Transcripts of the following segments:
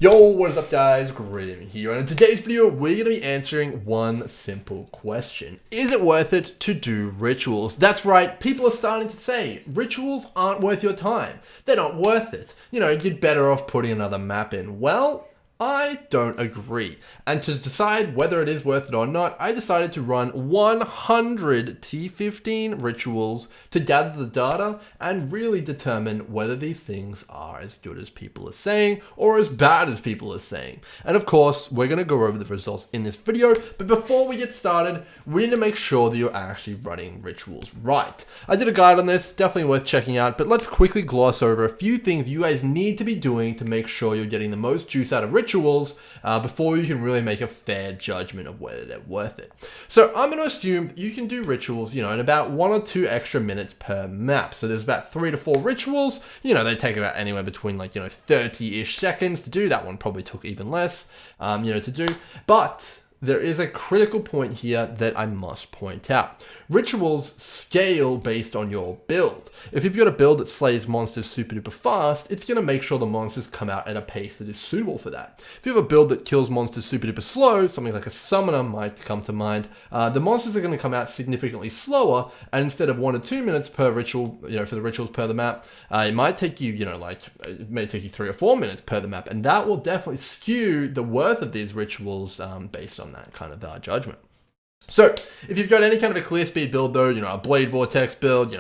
Yo, what is up guys, Grim here, and in today's video we're going to be answering one simple question. Is it worth it to do rituals? That's right, people are starting to say rituals aren't worth your time. They're not worth it. You know, you're better off putting another map in. Well, I don't agree. And to decide whether it is worth it or not, I decided to run 100 T15 rituals to gather the data and really determine whether these things are as good as people are saying or as bad as people are saying. And of course, we're going to go over the results in this video, but before we get started, we need to make sure that you're actually running rituals right. I did a guide on this, definitely worth checking out, but let's quickly gloss over a few things you guys need to be doing to make sure you're getting the most juice out of rituals before you can really make a fair judgment of whether they're worth it. So I'm going to assume you can do rituals, in about 1 or 2 extra minutes per map. So there's about 3 to 4 rituals. They take about anywhere between 30-ish seconds to do. That one probably took even less, to do. But there is a critical point here that I must point out. Rituals scale based on your build. If you've got a build that slays monsters super duper fast, it's going to make sure the monsters come out at a pace that is suitable for that. If you have a build that kills monsters super duper slow, something like a summoner might come to mind, the monsters are going to come out significantly slower, and instead of 1 or 2 minutes per ritual, for the rituals per the map, it might take you, it may take you 3 or 4 minutes per the map, and that will definitely skew the worth of these rituals based on that kind of judgment. So if you've got any kind of a clear speed build though, a Blade Vortex build,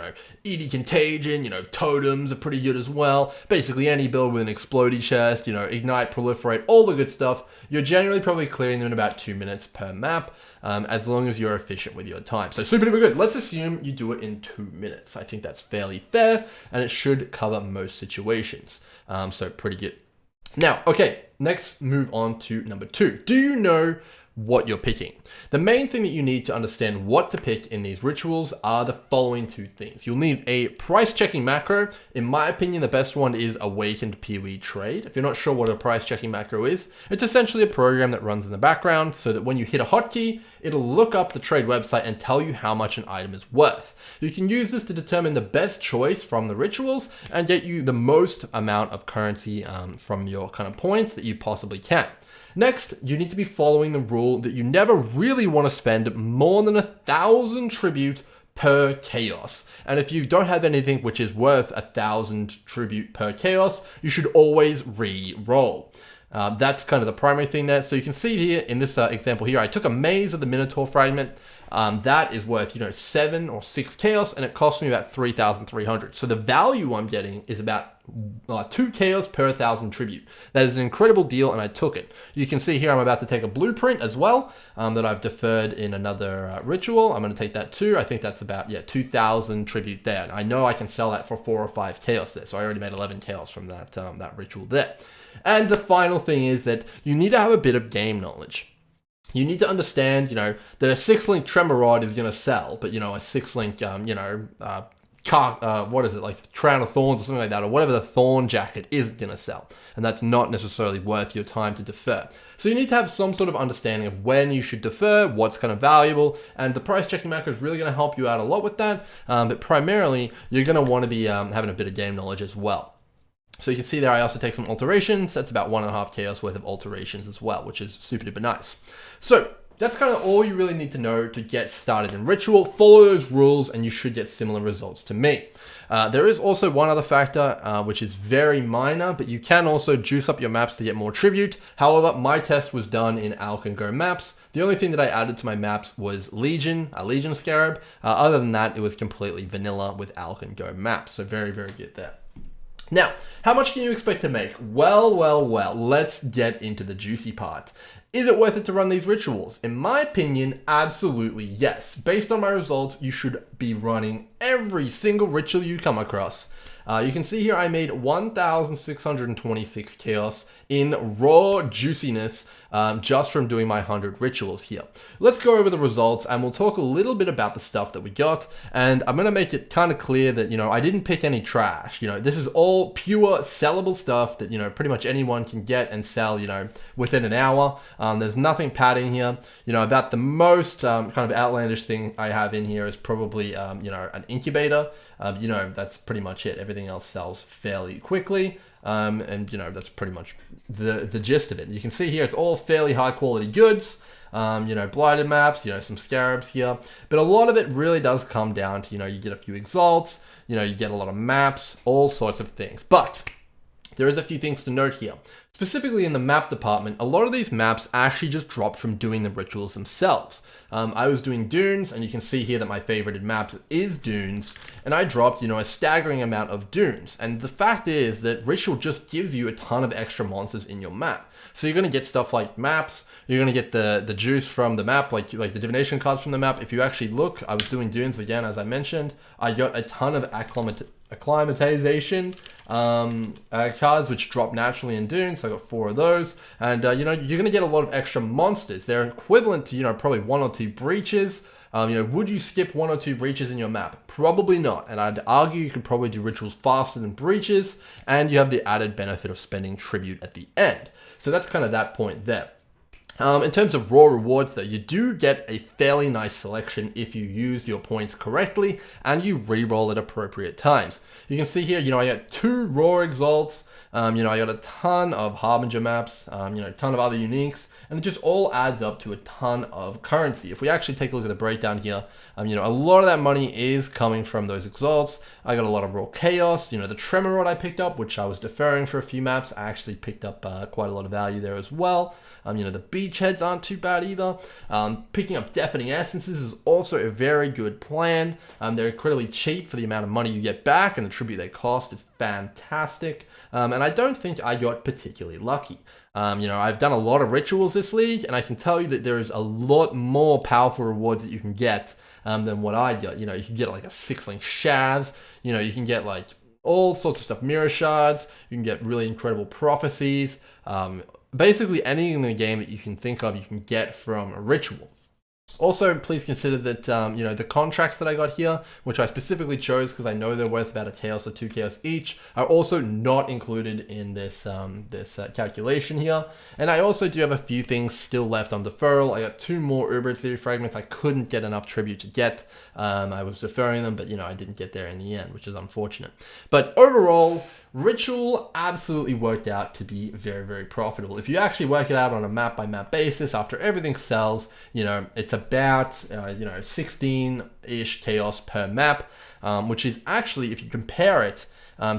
ED Contagion, Totems are pretty good as well. Basically any build with an Explodey chest, Ignite, Proliferate, all the good stuff, you're generally probably clearing them in about 2 minutes per map, as long as you're efficient with your time. So super duper good. Let's assume you do it in 2 minutes. I think that's fairly fair and it should cover most situations. So pretty good. Now, okay, next move on to number 2. Do you know what you're picking? The main thing that you need to understand what to pick in these rituals are the following 2 things. You'll need a price checking macro. In my opinion, the best one is Awakened PoE Trade. If you're not sure what a price checking macro is, it's essentially a program that runs in the background so that when you hit a hotkey, it'll look up the trade website and tell you how much an item is worth. You can use this to determine the best choice from the rituals and get you the most amount of currency from your kind of points that you possibly can. Next, you need to be following the rule that you never really want to spend more than 1,000 tribute per chaos. And if you don't have anything which is worth 1,000 tribute per chaos, you should always re-roll. That's kind of the primary thing there. So you can see here in this example here, I took a Maze of the Minotaur fragment. That is worth, 7 or 6 chaos, and it cost me about 3,300. So the value I'm getting is about 2 chaos per 1,000 tribute. That is an incredible deal, and I took it. You can see here I'm about to take a blueprint as well that I've deferred in another ritual. I'm going to take that too. I think that's about 2,000 tribute there. And I know I can sell that for 4 or 5 chaos there. So I already made 11 chaos from that that ritual there. And the final thing is that you need to have a bit of game knowledge. You need to understand, that a 6-link Tremor Rod is going to sell, but, a 6-link, what is it, like Crown of Thorns or something like that, or whatever the Thorn Jacket is going to sell. And that's not necessarily worth your time to defer. So you need to have some sort of understanding of when you should defer, what's kind of valuable, and the price checking macro is really going to help you out a lot with that. But primarily, you're going to want to be having a bit of game knowledge as well. So you can see there I also take some alterations. That's about 1.5 chaos worth of alterations as well, which is super duper nice. So that's kind of all you really need to know to get started in ritual. Follow those rules and you should get similar results to me. There is also one other factor, which is very minor, but you can also juice up your maps to get more tribute. However, my test was done in Alk and Go maps. The only thing that I added to my maps was Legion, a Legion Scarab. Other than that, it was completely vanilla with Alk and Go maps. So very, very good there. Now, how much can you expect to make? Well, let's get into the juicy part. Is it worth it to run these rituals? In my opinion, absolutely yes. Based on my results, you should be running every single ritual you come across. You can see here I made 1,626 chaos in raw juiciness just from doing my 100 rituals here. Let's go over the results and we'll talk a little bit about the stuff that we got. And I'm going to make it kind of clear that, I didn't pick any trash. This is all pure sellable stuff that, pretty much anyone can get and sell, within an hour. There's nothing padding here. About the most kind of outlandish thing I have in here is probably, an incubator. That's pretty much it. Everything else sells fairly quickly. And you know, that's pretty much the gist of it. You can see here it's all fairly high quality goods. You know, blighted maps, you know, some scarabs here, but a lot of it really does come down to, you know, you get a few exalts, you know, you get a lot of maps, all sorts of things. But there is a few things to note here. Specifically in the map department, a lot of these maps actually just dropped from doing the rituals themselves. I was doing Dunes, and you can see here that my favorited map is Dunes, and I dropped, you know, a staggering amount of Dunes. And the fact is that Ritual just gives you a ton of extra monsters in your map. So you're going to get stuff like maps, you're going to get the juice from the map, like the divination cards from the map. If you actually look, I was doing Dunes again, as I mentioned. I got a ton of acclimatization cards, which drop naturally in Dunes. So I got 4 of those. And, you know, you're going to get a lot of extra monsters. They're equivalent to, you know, probably 1 or 2 breaches. You know, would you skip 1 or 2 breaches in your map? Probably not. And I'd argue you could probably do rituals faster than breaches, and you have the added benefit of spending tribute at the end. So that's kind of that point there. In terms of raw rewards though, you do get a fairly nice selection if you use your points correctly and you re-roll at appropriate times. You can see here, you know, I got 2 raw exalts, you know, I got a ton of Harbinger maps, you know, a ton of other uniques, and it just all adds up to a ton of currency. If we actually take a look at the breakdown here, you know, a lot of that money is coming from those exalts. I got a lot of raw chaos, you know, the tremor rod I picked up, which I was deferring for a few maps. I actually picked up quite a lot of value there as well. You know, the beachheads aren't too bad either. Picking up deafening essences is also a very good plan. They're incredibly cheap for the amount of money you get back, and the tribute they cost is fantastic. And I don't think I got particularly lucky. You know, I've done a lot of rituals this league, and I can tell you that there is a lot more powerful rewards that you can get than what I got. You know, you can get like a 6-link shavs. You know, you can get like all sorts of stuff, mirror shards. You can get really incredible prophecies. Basically anything in the game that you can think of, you can get from a ritual. Also, please consider that, you know, the contracts that I got here, which I specifically chose because I know they're worth about a chaos or 2 chaos each, are also not included in this calculation here. And I also do have a few things still left on deferral. I got 2 more Uber Theory fragments I couldn't get enough tribute to get. I was deferring them, but, you know, I didn't get there in the end, which is unfortunate. But overall, Ritual absolutely worked out to be very, very profitable. If you actually work it out on a map-by-map basis, after everything sells, you know, it's about, you know, 16-ish chaos per map, which is actually, if you compare it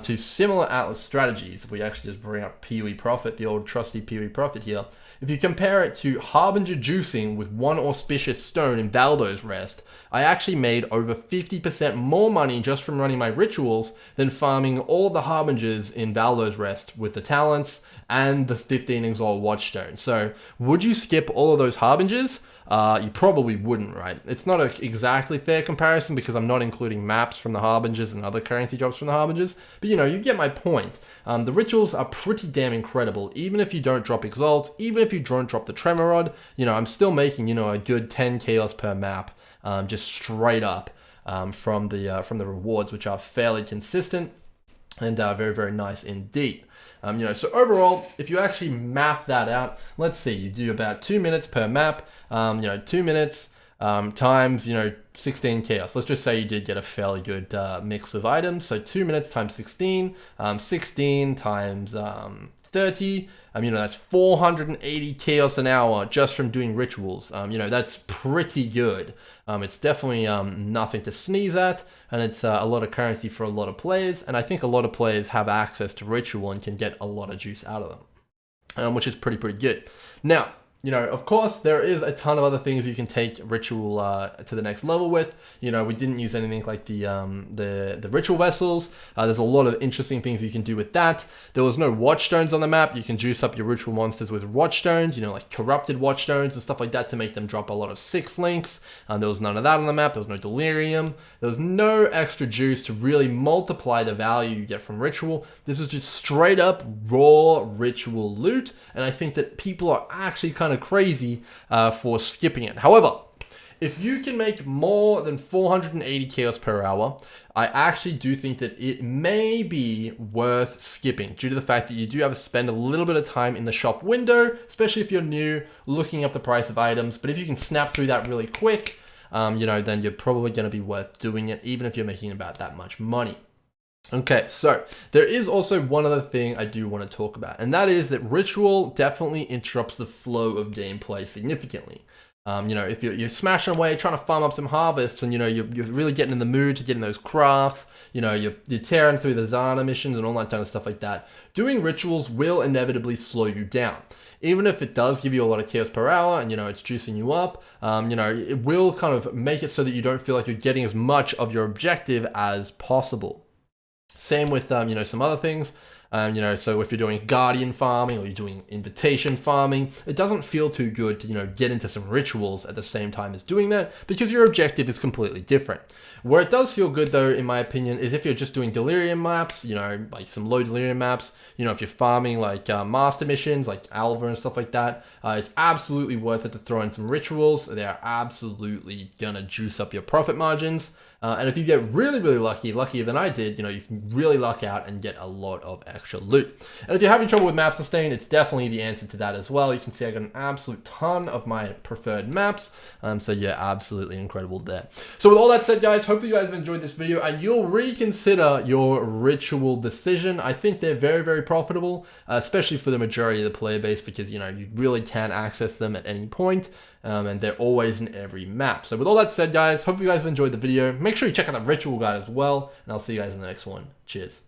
to similar Atlas strategies, if we actually just bring up PoE Prophet, the old trusty PoE Prophet here, if you compare it to Harbinger juicing with 1 auspicious stone in Baldo's Rest, I actually made over 50% more money just from running my rituals than farming all the Harbingers in Baldo's Rest with the talents and the 15 Exalt Watchstone. So would you skip all of those Harbingers? You probably wouldn't, right? It's not an exactly fair comparison because I'm not including maps from the Harbingers and other currency drops from the Harbingers, but you know, you get my point. The rituals are pretty damn incredible, even if you don't drop Exalts, even if you don't drop the Tremor Rod, you know, I'm still making, you know, a good 10 chaos per map, just straight up from the rewards, which are fairly consistent and very, very nice indeed. You know, so overall, if you actually math that out, let's see, you do about 2 minutes per map, you know, 2 minutes times, you know, 16 chaos. Let's just say you did get a fairly good mix of items. So 2 minutes times 16, 16 times 30, you know, that's 480 chaos an hour just from doing rituals. You know, that's pretty good. It's definitely nothing to sneeze at, and it's a lot of currency for a lot of players, and I think a lot of players have access to ritual and can get a lot of juice out of them, which is pretty good. Now, you know, of course, there is a ton of other things you can take ritual to the next level with. You know, we didn't use anything like the ritual vessels. There's a lot of interesting things you can do with that. There was no watchstones on the map. You can juice up your ritual monsters with watchstones, you know, like corrupted watchstones and stuff like that to make them drop a lot of 6 links. There was none of that on the map. There was no delirium. There was no extra juice to really multiply the value you get from ritual. This was just straight up raw ritual loot. And I think that people are actually kind of crazy for skipping it. However, if you can make more than 480 chaos per hour, I actually do think that it may be worth skipping due to the fact that you do have to spend a little bit of time in the shop window, especially if you're new, looking up the price of items. But if you can snap through that really quick, you know, then you're probably going to be worth doing it, even if you're making about that much money. Okay, so there is also one other thing I do want to talk about, and that is that ritual definitely interrupts the flow of gameplay significantly. If you're smashing away, trying to farm up some harvests, and you're really getting in the mood to get in those crafts, you're tearing through the Zana missions and all that kind of stuff like that, doing rituals will inevitably slow you down. Even if it does give you a lot of chaos per hour and it's juicing you up, it will kind of make it so that you don't feel like you're getting as much of your objective as possible. Same with, some other things. So if you're doing guardian farming or you're doing invitation farming, it doesn't feel too good to, get into some rituals at the same time as doing that because your objective is completely different. Where it does feel good though, in my opinion, is if you're just doing delirium maps, like some low delirium maps, if you're farming like master missions, like Alva and stuff like that, it's absolutely worth it to throw in some rituals. They're absolutely gonna juice up your profit margins. And if you get really, really lucky, luckier than I did, you can really luck out and get a lot of extra loot. And if you're having trouble with map sustain, it's definitely the answer to that as well. You can see I got an absolute ton of my preferred maps. So yeah, absolutely incredible there. So with all that said, guys, hopefully you guys have enjoyed this video and you'll reconsider your ritual decision. I think they're very, very profitable, especially for the majority of the player base because, you really can access them at any point. And they're always in every map. So with all that said, guys, hope you guys have enjoyed the video. Make sure you check out the ritual guide as well, and I'll see you guys in the next one. Cheers.